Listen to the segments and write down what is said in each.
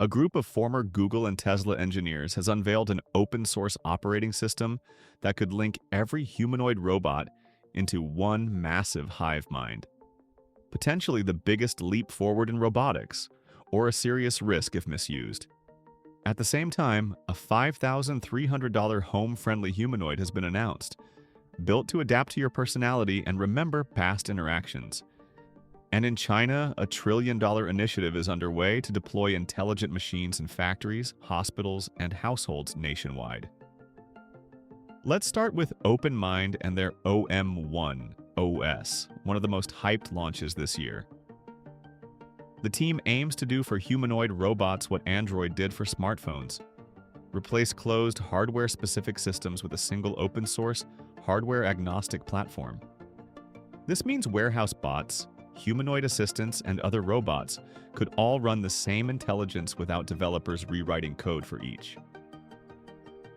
A group of former Google and Tesla engineers has unveiled an open-source operating system that could link every humanoid robot into one massive hive mind. Potentially the biggest leap forward in robotics, or a serious risk if misused. At the same time, a $5,300 home-friendly humanoid has been announced, built to adapt to your personality and remember past interactions. And in China, a $1 trillion initiative is underway to deploy intelligent machines in factories, hospitals, and households nationwide. Let's start with OpenMind and their OM1 OS, one of the most hyped launches this year. The team aims to do for humanoid robots what Android did for smartphones. Replace closed hardware-specific systems with a single open-source, hardware-agnostic platform. This means warehouse bots, humanoid assistants, and other robots could all run the same intelligence without developers rewriting code for each.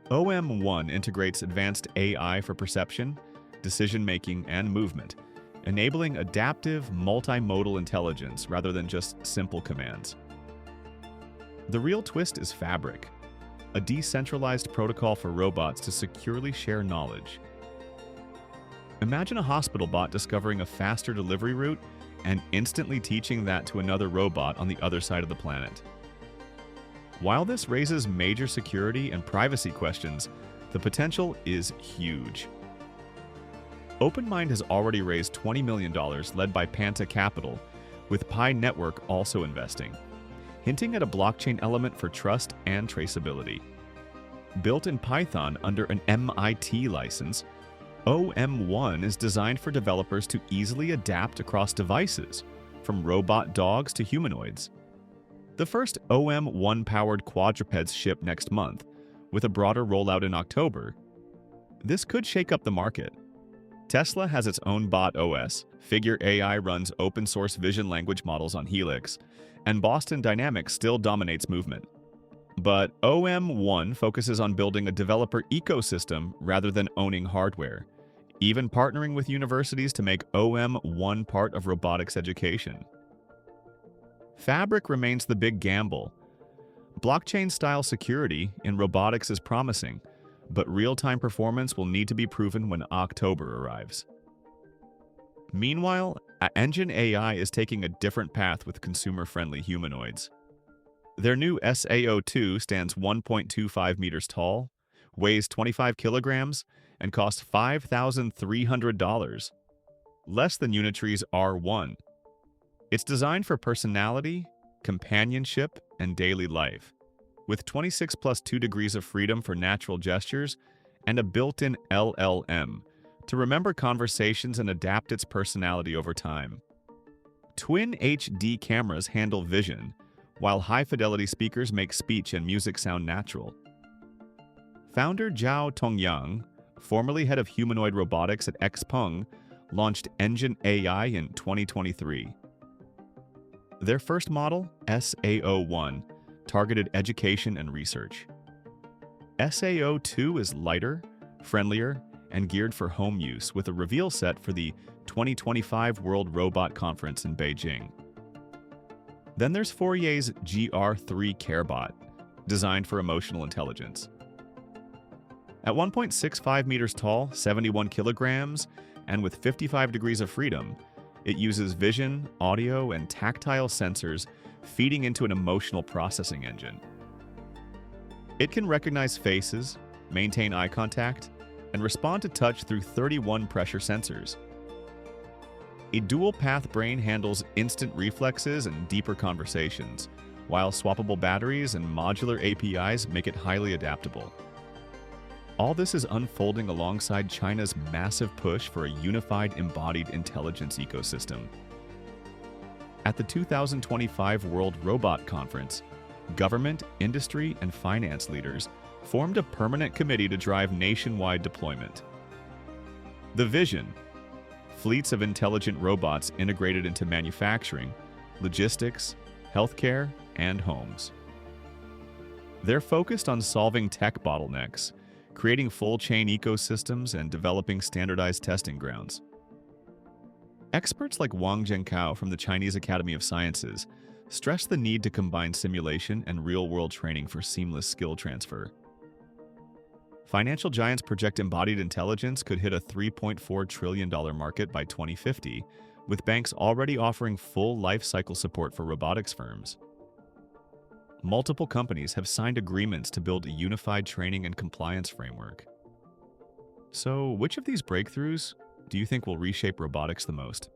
OM1 integrates advanced AI for perception, decision-making, and movement, enabling adaptive, multimodal intelligence rather than just simple commands. The real twist is Fabric, a decentralized protocol for robots to securely share knowledge. Imagine a hospital bot discovering a faster delivery route and instantly teaching that to another robot on the other side of the planet. While this raises major security and privacy questions, the potential is huge. OpenMind has already raised $20 million led by Panta Capital, with Pi Network also investing, hinting at a blockchain element for trust and traceability. Built in Python under an MIT license, OM1 is designed for developers to easily adapt across devices, from robot dogs to humanoids. The first OM1-powered quadrupeds ship next month, with a broader rollout in October. This could shake up the market. Tesla has its own bot OS, Figure AI runs open-source vision language models on Helix, and Boston Dynamics still dominates movement. But OM1 focuses on building a developer ecosystem rather than owning hardware, even partnering with universities to make OM1 part of robotics education. Fabric remains the big gamble. Blockchain-style security in robotics is promising, but real-time performance will need to be proven when October arrives. Meanwhile, Engine AI is taking a different path with consumer-friendly humanoids. Their new SAO2 stands 1.25 meters tall, weighs 25 kilograms, and costs $5,300, less than Unitree's R1. It's designed for personality, companionship, and daily life, with 26 plus 2 degrees of freedom for natural gestures and a built-in LLM to remember conversations and adapt its personality over time. Twin HD cameras handle vision, while high-fidelity speakers make speech and music sound natural. Founder Zhao Tongyang, formerly head of humanoid robotics at XPeng, launched Engine AI in 2023. Their first model, SAO1, targeted education and research. SAO2 is lighter, friendlier, and geared for home use with a reveal set for the 2025 World Robot Conference in Beijing. Then there's Fourier's GR3 carebot, designed for emotional intelligence. At 1.65 meters tall, 71 kilograms, and with 55 degrees of freedom, it uses vision, audio, and tactile sensors feeding into an emotional processing engine. It can recognize faces, maintain eye contact, and respond to touch through 31 pressure sensors. A dual-path brain handles instant reflexes and deeper conversations, while swappable batteries and modular APIs make it highly adaptable. All this is unfolding alongside China's massive push for a unified embodied intelligence ecosystem. At the 2025 World Robot Conference, government, industry, and finance leaders formed a permanent committee to drive nationwide deployment. The vision: fleets of intelligent robots integrated into manufacturing, logistics, healthcare, and homes. They're focused on solving tech bottlenecks, creating full-chain ecosystems, and developing standardized testing grounds. Experts like Wang Zhenkao from the Chinese Academy of Sciences stress the need to combine simulation and real-world training for seamless skill transfer. Financial giants project embodied intelligence could hit a $3.4 trillion market by 2050, with banks already offering full life cycle support for robotics firms. Multiple companies have signed agreements to build a unified training and compliance framework. So, which of these breakthroughs do you think will reshape robotics the most?